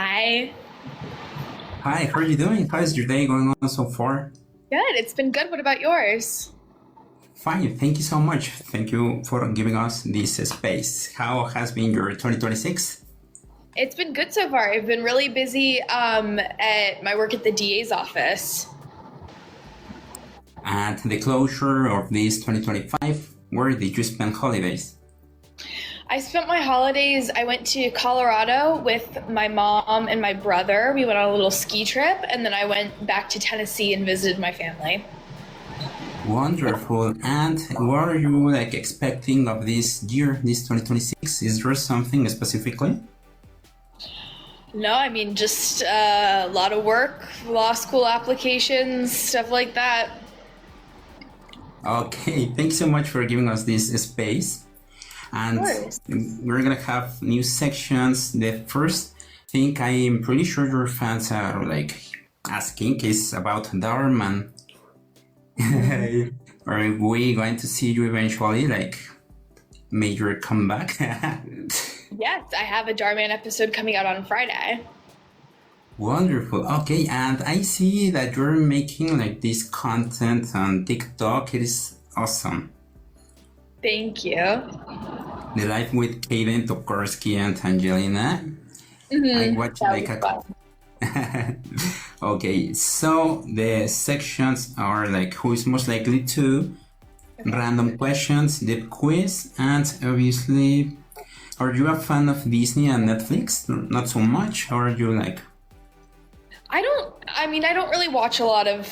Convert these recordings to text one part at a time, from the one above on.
Hi. Hi, how are you doing? How is your day going on so far? Good. It's been good. What about yours? Fine, thank you so much. Thank you for giving us this space. How has been your 2026? It's been good so far. I've been really busy at my work at the DA's office. At the closure of this 2025, where did you spend holidays? I spent my holidays, I went to Colorado with my mom and my brother. We went on a little ski trip, and then I went back to Tennessee and visited my family. Wonderful. And what are you expecting of this year, this 2026? Is there something specifically? No, I mean, just a lot of work, law school applications, stuff like that. Okay, thanks so much for giving us this space. And Of course. we're gonna have new sections. The first thing I'm pretty sure your fans are asking is about Dhar Mann. Are we going to see you eventually, major comeback? Yes, I have a Dhar Mann episode coming out on Friday. Wonderful. Okay, and I see that you're making this content on TikTok. It is awesome. Thank you. The live with Kaden Tokarski and Angelina. I watch That was fun. Okay, so the sections are who is most likely to, random questions, the quiz, and obviously, are you a fan of Disney and Netflix? Not so much, or are you I don't really watch a lot of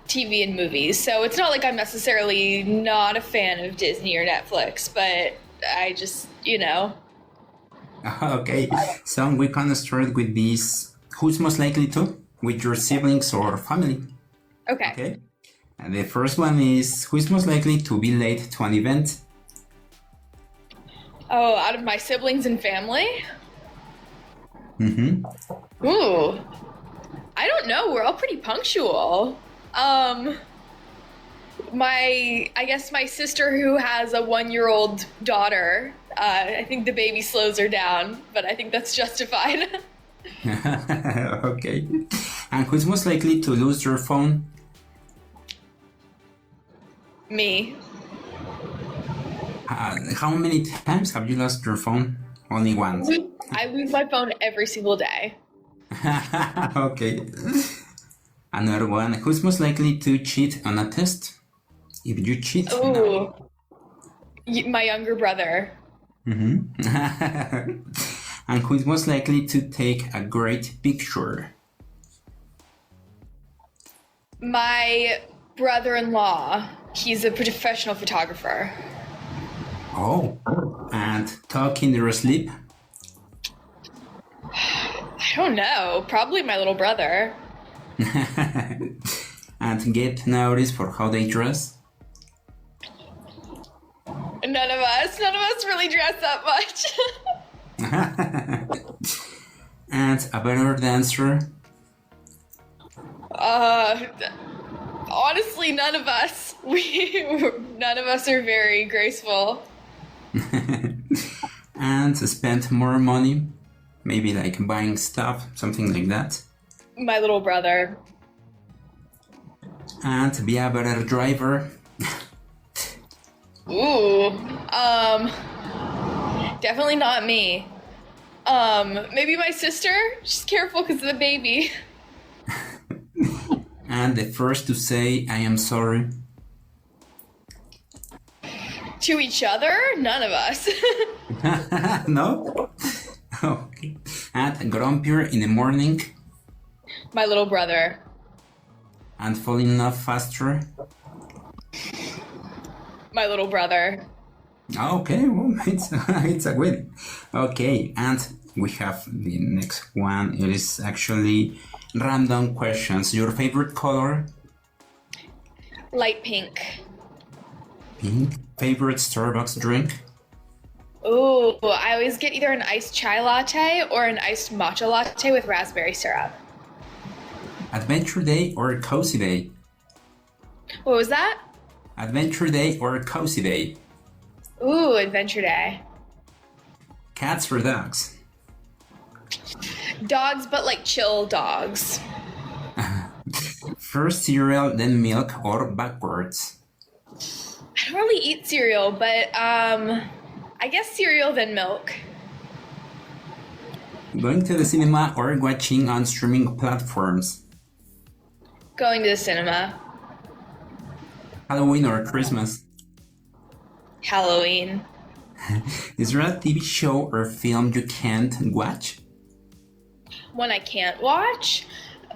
TV and movies, so it's not like I'm necessarily not a fan of Disney or Netflix, but I just. Okay, so we can start with this. Who's most likely to? With your siblings or family? Okay. Okay. And the first one is who is most likely to be late to an event? Oh, out of my siblings and family? Mm-hmm. Ooh. I don't know. We're all pretty punctual. I guess my sister who has a 1-year-old daughter, I think the baby slows her down, but I think that's justified. Okay. And who's most likely to lose your phone? Me. How many times have you lost your phone? Only once. I lose my phone every single day. Okay. Another one. Who's most likely to cheat on a test? If you cheat, no. Ooh. My younger brother. Mm-hmm. And who's most likely to take a great picture? My brother-in-law. He's a professional photographer. Oh. And talk in your sleep? I don't know. Probably my little brother. And get noticed for how they dress? None of us really dress that much. And a better dancer? Honestly, none of us. None of us are very graceful. And spend more money? Maybe buying stuff, something like that? My little brother. And be a better driver? Ooh. Definitely not me. Maybe my sister. She's careful because of the baby. And the first to say, I am sorry? To each other? None of us. No? Okay. And grumpier in the morning? My little brother. And fall in love faster? My little brother. Okay, well, it's a win. Okay, and we have the next one. It is actually random questions. Your favorite color? Light pink. Pink. Favorite Starbucks drink? Ooh, I always get either an iced chai latte or an iced matcha latte with raspberry syrup. Adventure day or cozy day? What was that? Adventure day or cozy day? Ooh, adventure day. Cats or dogs? Dogs, but like chill dogs. First cereal, then milk, or backwards? I don't really eat cereal, but I guess cereal then milk. Going to the cinema or watching on streaming platforms? Going to the cinema. Halloween or Christmas? Halloween. Is there a TV show or film you can't watch? One I can't watch?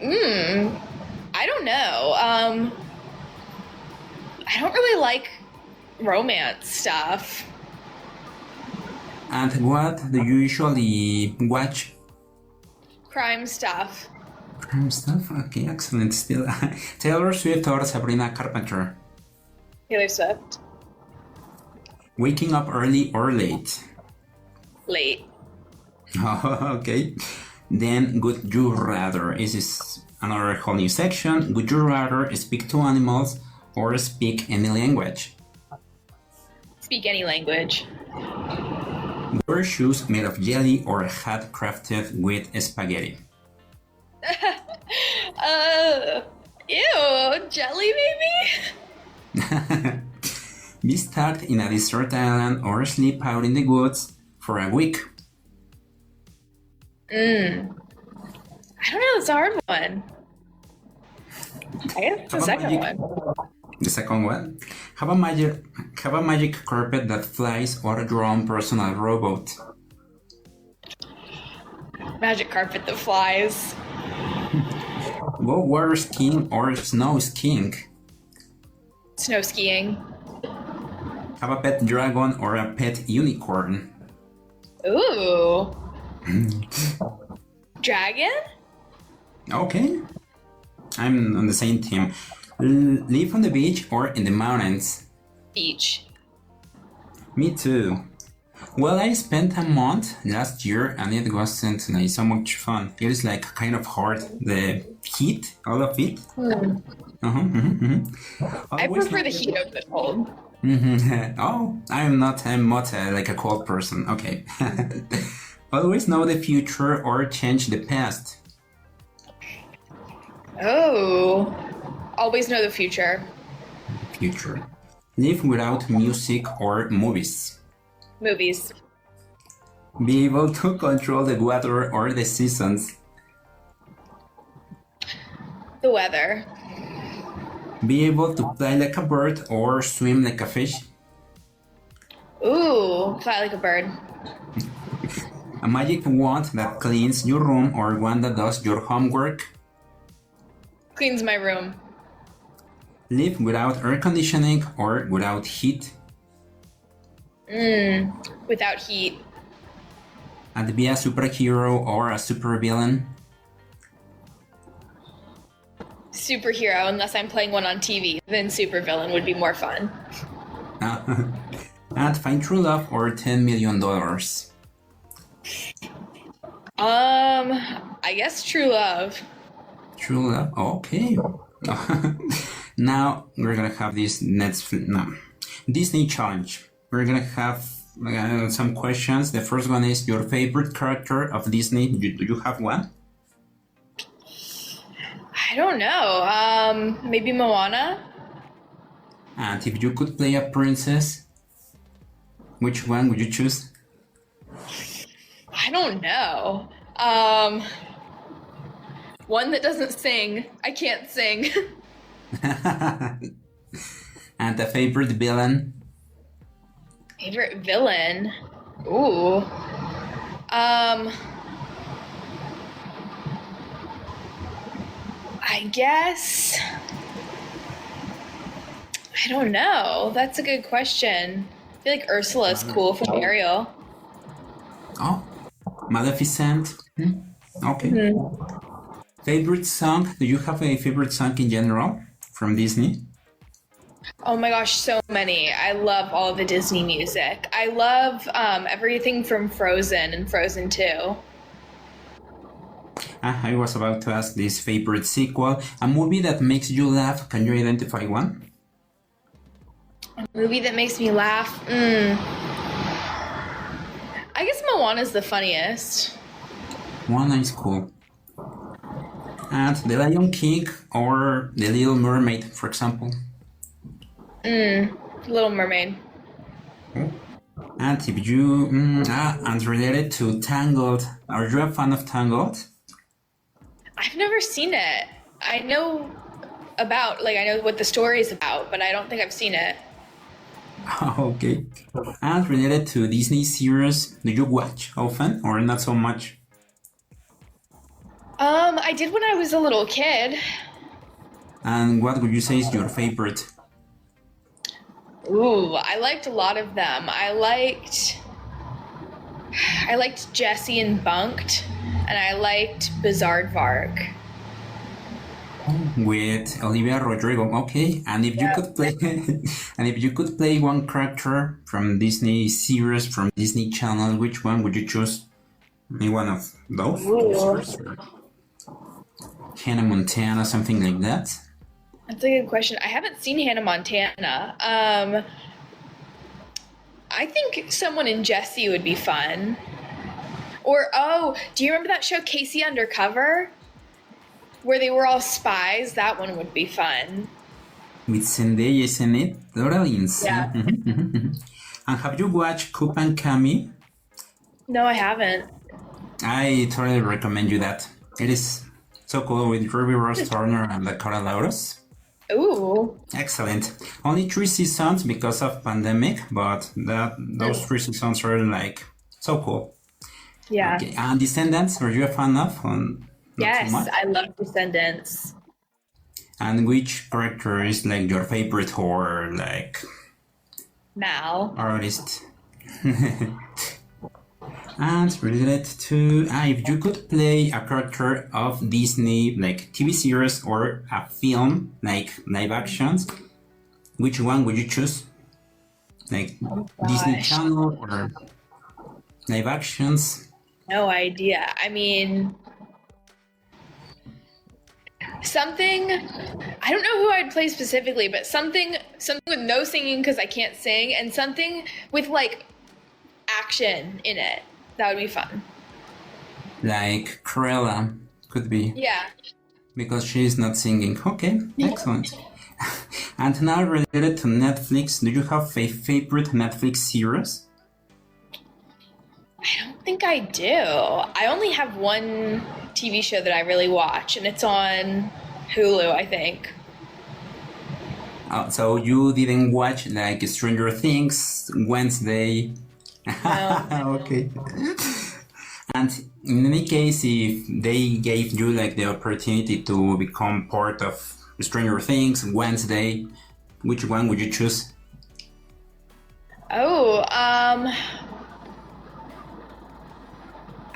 I don't know. I don't really like romance stuff. And what do you usually watch? Crime stuff. Crime stuff? Okay, excellent. Still, Taylor Swift or Sabrina Carpenter? Taylor Swift. Waking up early or late? Late. Okay. Then, would you rather? Is this another whole new section? Would you rather speak to animals or speak any language? Speak any language. Wear shoes made of jelly or a hat crafted with spaghetti? Ew, jelly baby? Be stuck in a desert island or sleep out in the woods for a week? I don't know, it's a hard one. I guess the second one. The second one? Have a magic carpet that flies or your own personal robot? Magic carpet that flies. Go water skiing or snow skiing? Snow skiing. Have a pet dragon or a pet unicorn? Ooh. Dragon? Okay. I'm on the same team. Live on the beach or in the mountains? Beach. Me too. Well, I spent a month last year and it wasn't like so much fun. It is like kind of hard. The heat, all of it. I prefer the heat over the cold. Oh, I'm not like a cold person. Okay. Always know the future or change the past? Oh. Always know the future. Future. Live without music or movies? Movies. Be able to control the weather or the seasons? The weather. Be able to fly like a bird or swim like a fish? Ooh, fly like a bird. A magic wand that cleans your room or one that does your homework? Cleans my room. Live without air conditioning or without heat? Without heat. And be a superhero or a supervillain? Superhero, unless I'm playing one on TV, then supervillain would be more fun. And find true love or $10 million? I guess true love. True love? Okay. Now we're gonna have this Disney challenge. We're gonna have some questions. The first one is your favorite character of Disney. Do you have one? I don't know. Maybe Moana? And if you could play a princess, which one would you choose? I don't know. One that doesn't sing. I can't sing. And a favorite villain? Favorite villain? Ooh. I guess. I don't know. That's a good question. I feel like Ursula's cool from Ariel. Oh, Maleficent. Okay. Favorite song? Do you have a favorite song in general from Disney? Oh my gosh, so many. I love all of the Disney music. I love everything from Frozen and Frozen 2. I was about to ask this favorite sequel. A movie that makes you laugh. Can you identify one? A movie that makes me laugh? I guess Moana's the funniest. Moana is cool. And The Lion King or The Little Mermaid, for example. Little Mermaid. And if you and related to Tangled, are you a fan of Tangled? I've never seen it. I know I know what the story is about, but I don't think I've seen it. Okay. And related to Disney series, do you watch often or not so much? I did when I was a little kid. And what would you say is your favorite? Ooh, I liked a lot of them. I liked Jessie and Bunked, and I liked Bizarre With Olivia Rodrigo, okay. And if you could play, and if you could play one character from Disney series, from Disney Channel, which one would you choose? Any one of those? Or Hannah Montana, something like that. That's a good question. I haven't seen Hannah Montana. I think someone in Jessie would be fun. Or, do you remember that show Casey Undercover? Where they were all spies? That one would be fun. With Zendaya, isn't it? Totally insane. Yeah. And have you watched Coop and Cami? No, I haven't. I totally recommend you that. It is so cool with Ruby Rose Turner and Dakota Lauros. Ooh. Excellent. Only 3 seasons because of pandemic, but those 3 seasons are like so cool. Yeah. Okay. And Descendants, are you a fan of? Yes, I love Descendants. And which character is like your favorite or like Mal. artist? And related to if you could play a character of Disney like TV series or a film like live actions, which one would you choose? Like Disney Channel or live actions? No idea. I mean, something, I don't know who I'd play specifically, but something with no singing because I can't sing, and something with like action in it. That would be fun. Like Cruella could be. Yeah. Because she's not singing. Okay, excellent. And now related to Netflix, do you have a favorite Netflix series? I don't think I do. I only have one TV show that I really watch, and it's on Hulu, I think. So you didn't watch like Stranger Things, Wednesday? No. Okay. And in any case, if they gave you like the opportunity to become part of Stranger Things, Wednesday, which one would you choose?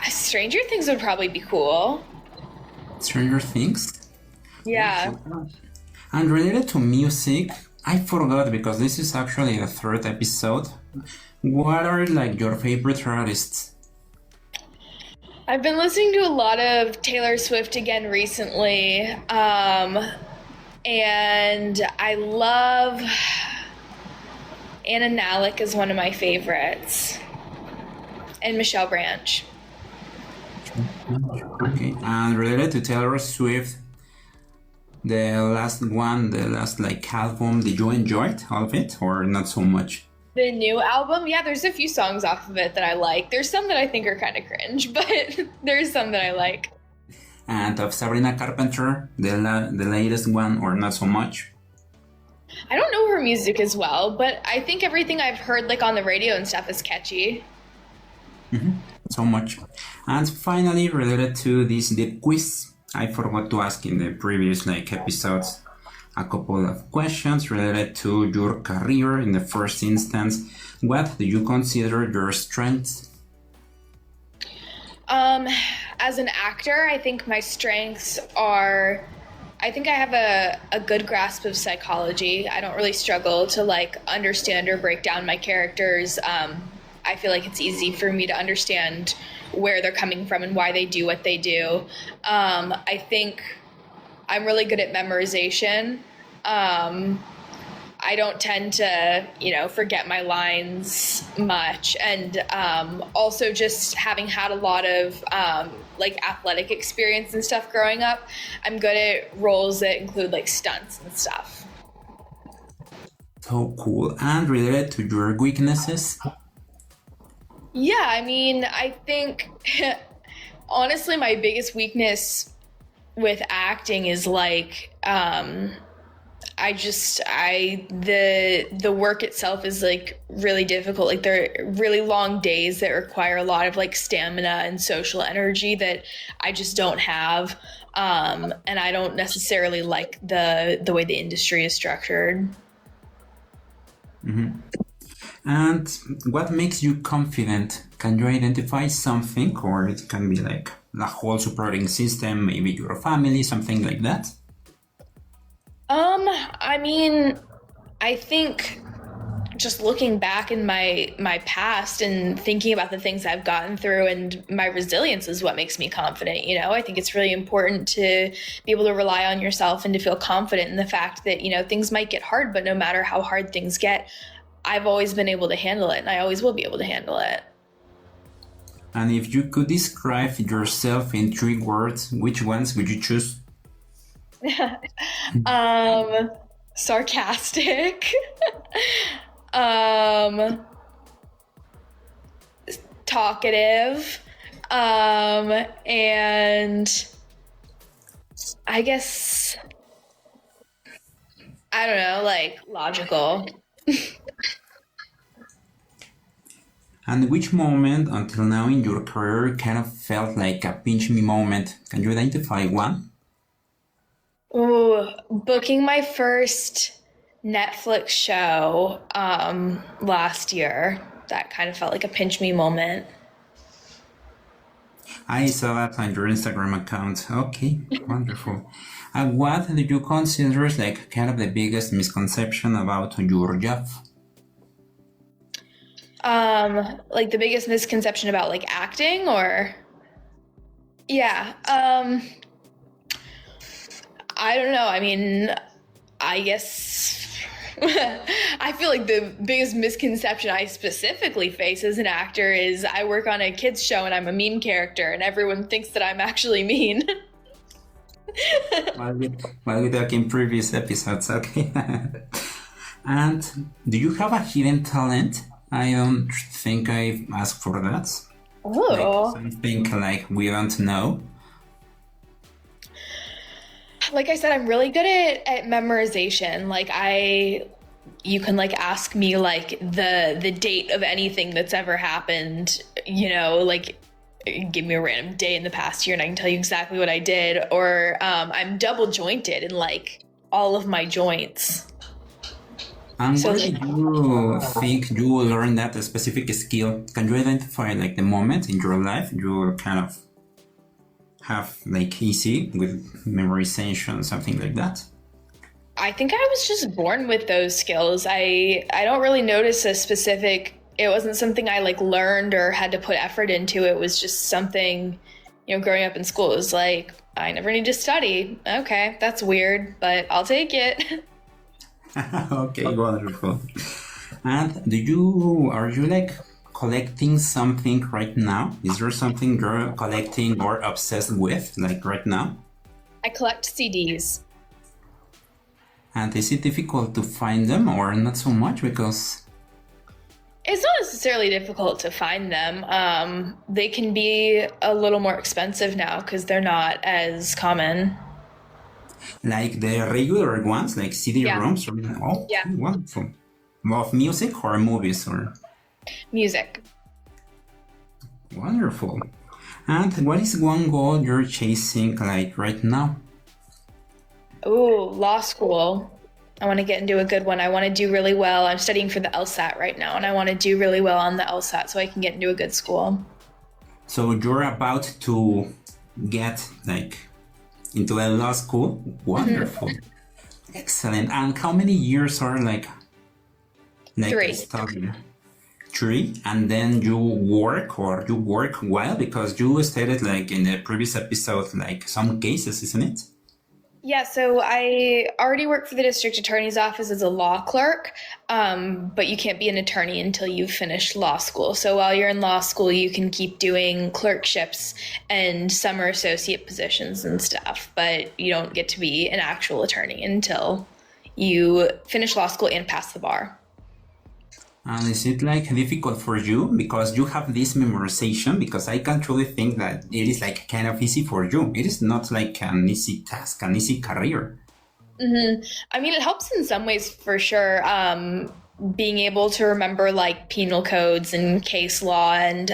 Stranger Things would probably be cool. Stranger Things? Yeah. And related to music, I forgot because this is actually the 3rd episode. What are like your favorite artists? I've been listening to a lot of Taylor Swift again recently. And I love Anna Nalick is one of my favorites. And Michelle Branch. Okay, and related to Taylor Swift, the last like album, did you enjoy it, all of it, or not so much? The new album, yeah, there's a few songs off of it that I like. There's some that I think are kind of cringe, but there's some that I like. And of Sabrina Carpenter, the latest one, or not so much? I don't know her music as well, but I think everything I've heard like on the radio and stuff is catchy. So much. And finally, related to this deep quiz, I forgot to ask in the previous episodes a couple of questions related to your career. In the first instance, what do you consider your strengths? As an actor, I think my strengths are, I think I have a good grasp of psychology. I don't really struggle to understand or break down my characters. I feel like it's easy for me to understand where they're coming from and why they do what they do. I think I'm really good at memorization. I don't tend to, forget my lines much. And also just having had a lot of like athletic experience and stuff growing up, I'm good at roles that include like stunts and stuff. So cool. And related to your weaknesses? Yeah, I mean, I think honestly, my biggest weakness with acting is like, the work itself is like really difficult. Like there are really long days that require a lot of like stamina and social energy that I just don't have. And I don't necessarily like the way the industry is structured. Mm-hmm. And what makes you confident? Can you identify something, or it can be like the whole supporting system, maybe your family, something like that? I mean, I think just looking back in my past and thinking about the things I've gotten through and my resilience is what makes me confident. I think it's really important to be able to rely on yourself and to feel confident in the fact that, things might get hard, but no matter how hard things get, I've always been able to handle it and I always will be able to handle it. And if you could describe yourself in 3 words, which ones would you choose? Sarcastic, talkative, and I guess, I don't know, like logical. And which moment until now in your career kind of felt like a pinch me moment? Can you identify one? Ooh, booking my first Netflix show last year. That kind of felt like a pinch me moment. I saw that on your Instagram account. Okay, wonderful. And what do you consider as like kind of the biggest misconception about your job? Like the biggest misconception about like acting or yeah, I don't know. I mean, I guess I feel like the biggest misconception I specifically face as an actor is I work on a kids show and I'm a mean character and everyone thinks that I'm actually mean. While we talk in previous episodes, okay. And do you have a hidden talent? I don't think I've asked for that. Oh. Like something like we don't know. Like I said, I'm really good at memorization. Like you can like ask me like the date of anything that's ever happened, like give me a random day in the past year and I can tell you exactly what I did. Or I'm double jointed in like all of my joints. And where did you think you learned that specific skill? Can you identify like the moment in your life you kind of have like easy with memorization, something like that? I think I was just born with those skills. I don't really notice a specific, it wasn't something I like learned or had to put effort into. It was just something, growing up in school, it was like, I never need to study. Okay, that's weird, but I'll take it. Okay, wonderful. And are you like collecting something right now? Is there something you're collecting or obsessed with like right now? I collect CDs. And is it difficult to find them or not so much? Because it's not necessarily difficult to find them. They can be a little more expensive now because they're not as common. Like the regular ones, like CD-ROMs? Oh, yeah. Wonderful. Of music or movies or? Music. Wonderful. And what is one goal you're chasing like right now? Ooh, law school. I want to get into a good one. I want to do really well. I'm studying for the LSAT right now, and I want to do really well on the LSAT so I can get into a good school. So you're about to get like into a law school? Wonderful. Mm-hmm. Excellent. And how many years are like 3. Study? 3, and then you work while, because you stated like in the previous episode like some cases, isn't it? Yeah, so I already work for the district attorney's office as a law clerk, but you can't be an attorney until you've finished law school. So while you're in law school, you can keep doing clerkships and summer associate positions and stuff, but you don't get to be an actual attorney until you finish law school and pass the bar. And is it like difficult for you because you have this memorization? Because I can truly think that it is like kind of easy for you. It is not like an easy task, an easy career. I mean, it helps in some ways for sure. Being able to remember like penal codes and case law and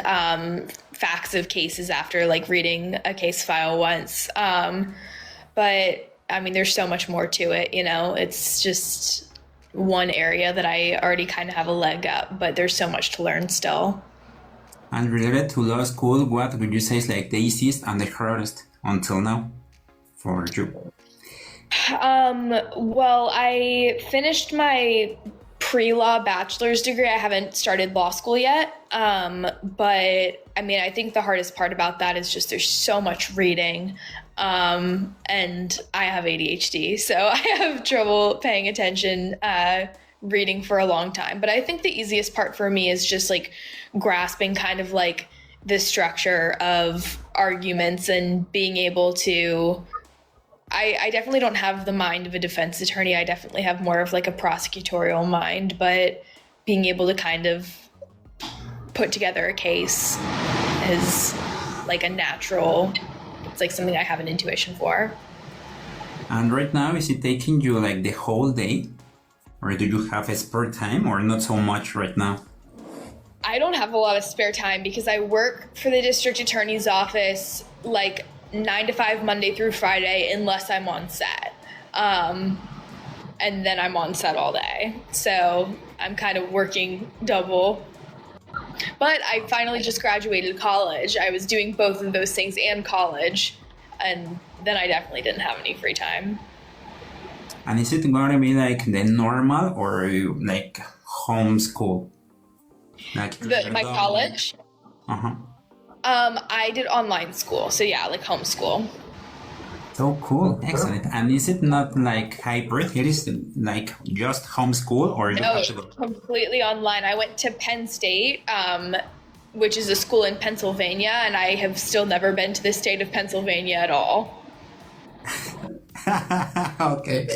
facts of cases after like reading a case file once. But I mean, there's so much more to it, you know, it's just one area that I already kind of have a leg up, but there's so much to learn still. And related to law school, what would you say is like the easiest and the hardest until now for you? Well, I finished my pre-law bachelor's degree. I haven't started law school yet. But I mean, I think the hardest part about that is just there's so much reading. And I have ADHD, so I have trouble paying attention, reading for a long time. But I think the easiest part for me is just like grasping kind of like the structure of arguments and being able to I definitely don't have the mind of a defense attorney. I definitely have more of like a prosecutorial mind, but being able to kind of put together a case is like a natural, it's like something I have an intuition for. And right now, is it taking you like the whole day? Or do you have a spare time or not so much right now? I don't have a lot of spare time because I work for the district attorney's office like 9 to 5 Monday through Friday unless I'm on set. And then I'm on set all day. So I'm kind of working double. But I finally just graduated college. I was doing both of those things and college. And then I definitely didn't have any free time. And is it gonna be like the normal or like homeschool? Like My college? Uh-huh. I did online school, so yeah, like homeschool. So cool, excellent. And is it not like hybrid? It is like just homeschool, or you No, have to go? completely online. I went to Penn State, which is a school in Pennsylvania, and I have still never been to the state of Pennsylvania at all. Okay,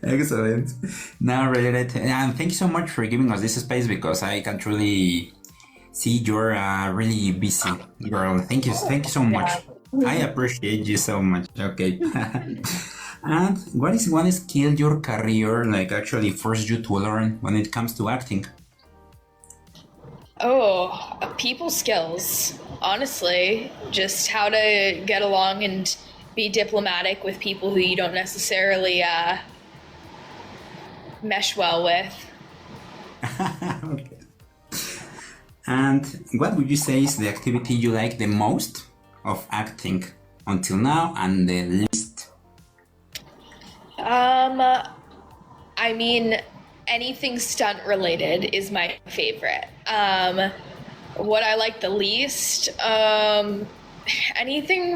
excellent. Now related, and thank you so much for giving us this space because I can truly see you're a really busy girl. Thank you so much. I appreciate you so much. Okay. And what is one skill your career like actually forced you to learn when it comes to acting? Oh, people skills. Honestly, just how to get along and be diplomatic with people who you don't necessarily mesh well with. Okay. And what would you say is the activity you like the most of acting until now and the least? I mean, anything stunt related is my favorite. What I like the least, anything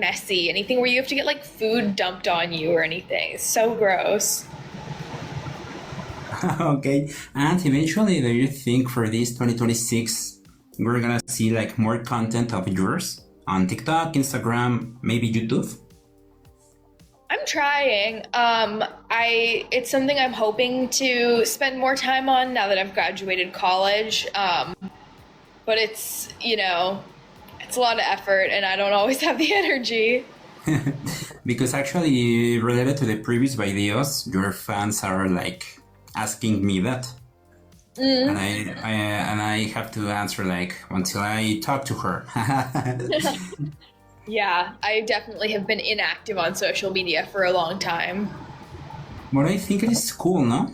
messy, anything where you have to get like food dumped on you or anything. It's so gross. Okay, and eventually, do you think for this 2026 we're gonna see like more content of yours on TikTok, Instagram, maybe YouTube? I'm trying. It's something I'm hoping to spend more time on now that I've graduated college. But it's, it's a lot of effort and I don't always have the energy. Because actually, related to the previous videos, your fans are like asking me that. And I have to answer like until I talk to her. Yeah, I definitely have been inactive on social media for a long time. But I think it is cool, no?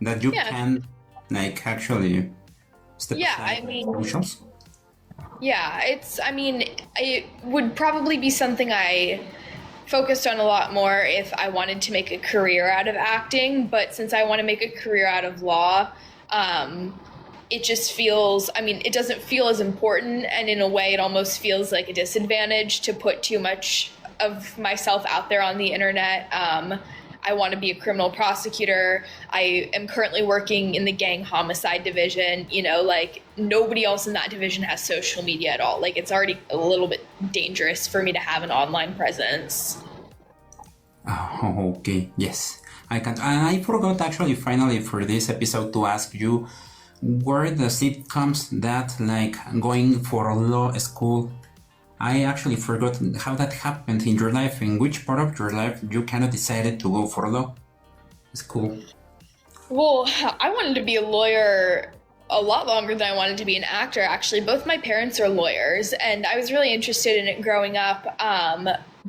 That you can like actually step aside socials. Yeah, it would probably be something I focused on a lot more if I wanted to make a career out of acting, but since I want to make a career out of law, it just feels, it doesn't feel as important, and in a way it almost feels like a disadvantage to put too much of myself out there on the internet. I want to be a criminal prosecutor. I am currently working in the gang homicide division. You know, like nobody else in that division has social media at all. Like it's already a little bit dangerous for me to have an online presence. Oh, okay, yes. I forgot actually finally for this episode to ask you, where does it comes that like going for law school? I actually forgot how that happened in your life. In which part of your life you kind of decided to go for law school? Well, I wanted to be a lawyer a lot longer than I wanted to be an actor. Actually, both my parents are lawyers, and I was really interested in it growing up,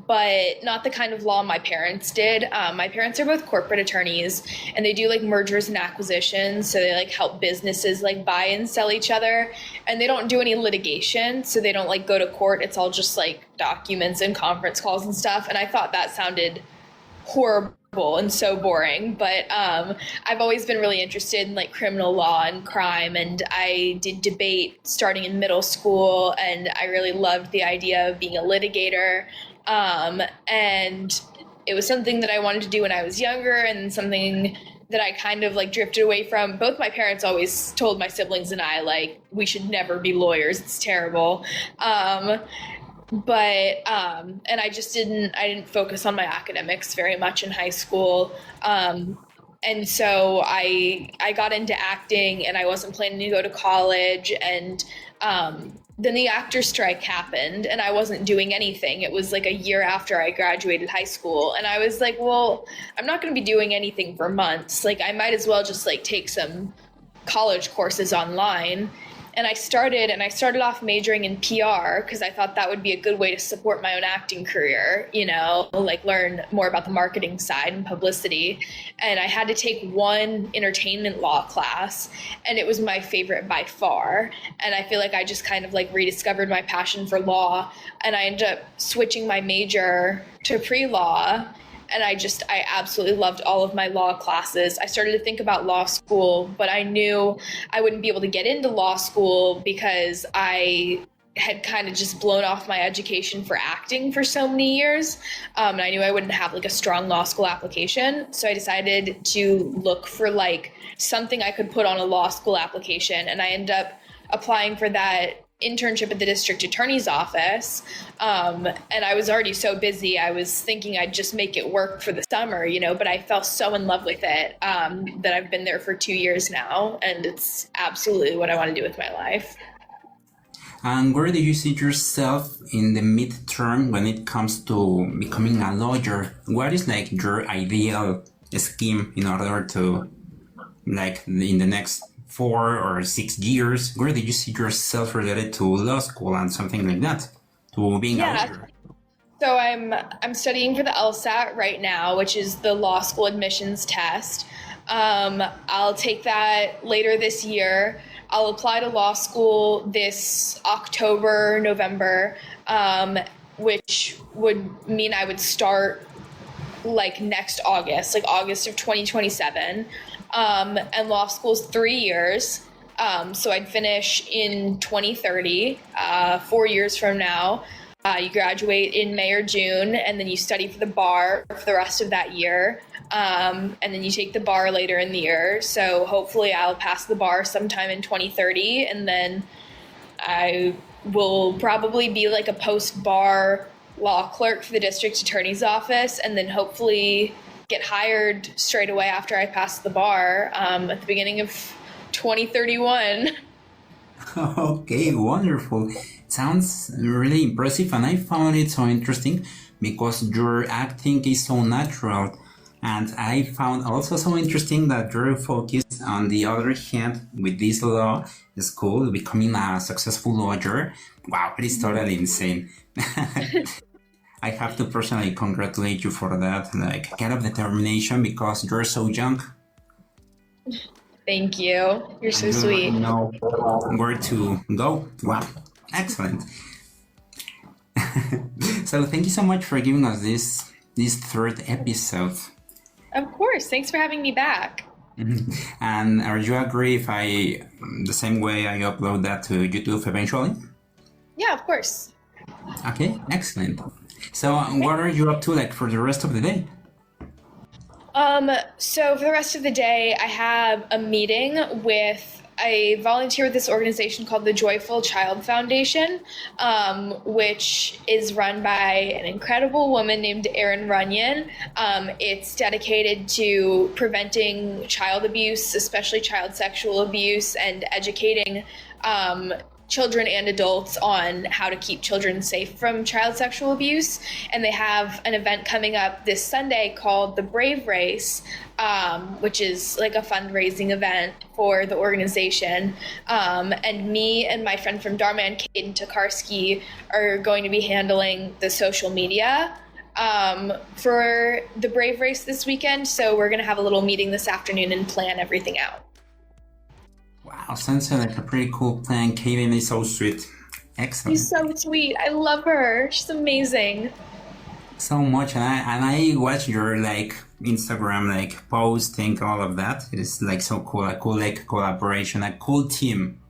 but not the kind of law my parents did. My parents are both corporate attorneys, and they do like mergers and acquisitions. So they like help businesses like buy and sell each other, and they don't do any litigation. So they don't like go to court. It's all just like documents and conference calls and stuff. And I thought that sounded horrible and so boring, but I've always been really interested in like criminal law and crime, and I did debate starting in middle school, and I really loved the idea of being a litigator, and it was something that I wanted to do when I was younger, and something that I kind of like drifted away from. Both my parents always told my siblings and I like we should never be lawyers, it's terrible. And I just didn't focus on my academics very much in high school. And so I got into acting, and I wasn't planning to go to college. And then the actor strike happened, and I wasn't doing anything. It was like a year after I graduated high school. And I was like, well, I'm not going to be doing anything for months. Like, I might as well just like take some college courses online. And I started off majoring in PR because I thought that would be a good way to support my own acting career, you know, like learn more about the marketing side and publicity. And I had to take one entertainment law class, and it was my favorite by far. And I feel like I just kind of like rediscovered my passion for law, and I ended up switching my major to pre-law. And I absolutely loved all of my law classes. I started to think about law school, but I knew I wouldn't be able to get into law school because I had kind of just blown off my education for acting for so many years. And I knew I wouldn't have like a strong law school application. So I decided to look for like something I could put on a law school application. And I ended up applying for that internship at the district attorney's office. And I was already so busy. I was thinking I'd just make it work for the summer, you know, but I fell so in love with it that I've been there for 2 years now, and it's absolutely what I want to do with my life. And where do you see yourself in the midterm when it comes to becoming a lawyer? What is like your ideal scheme in order to, like, in the next 4 or 6 years, where do you see yourself related to law school and something like that, to being a lawyer? So I'm studying for the LSAT right now, which is the law school admissions test. I'll take that later this year. I'll apply to law school this October, November, which would mean I would start like next August, like August of 2027. And law school's 3 years. So I'd finish in 2030, 4 years from now. You graduate in May or June, and then you study for the bar for the rest of that year. And then you take the bar later in the year. So hopefully I'll pass the bar sometime in 2030, and then I will probably be like a post-bar law clerk for the district attorney's office, and then hopefully get hired straight away after I pass the bar at the beginning of 2031. Okay, wonderful. Sounds really impressive, and I found it so interesting because your acting is so natural. And I found also so interesting that you're focused, on the other hand, with this law school, becoming a successful lawyer. Wow, it is totally insane. I have to personally congratulate you for that, like, kind of determination, because you're so young. Thank you. You're so sweet. You know where to go. Wow, excellent. So thank you so much for giving us this third episode. Of course. Thanks for having me back. And are you agree if the same way I upload that to YouTube eventually? Yeah, of course. Okay, excellent. So what are you up to like for the rest of the day? So for the rest of the day, I have a meeting with I volunteer with this organization called the Joyful Child Foundation, which is run by an incredible woman named Erin Runyon. It's dedicated to preventing child abuse, especially child sexual abuse, and educating children and adults on how to keep children safe from child sexual abuse. And they have an event coming up this Sunday called the Brave Race, which is like a fundraising event for the organization. And me and my friend from Dhar Mann, Caden Tokarski, are going to be handling the social media for the Brave Race this weekend. So we're going to have a little meeting this afternoon and plan everything out. Wow, sounds like a pretty cool plan. Kaden is so sweet. Excellent. She's so sweet. I love her. She's amazing. So much, and I watch your like Instagram like posting all of that. It is like so cool, a cool like collaboration, a cool team.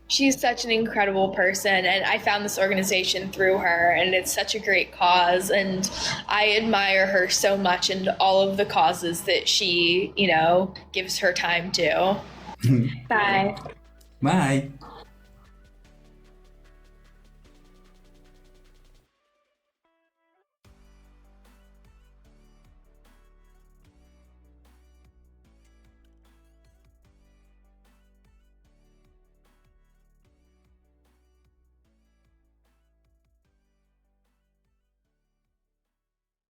She's such an incredible person, and I found this organization through her, and it's such a great cause, and I admire her so much and all of the causes that she, gives her time to. Bye. Bye.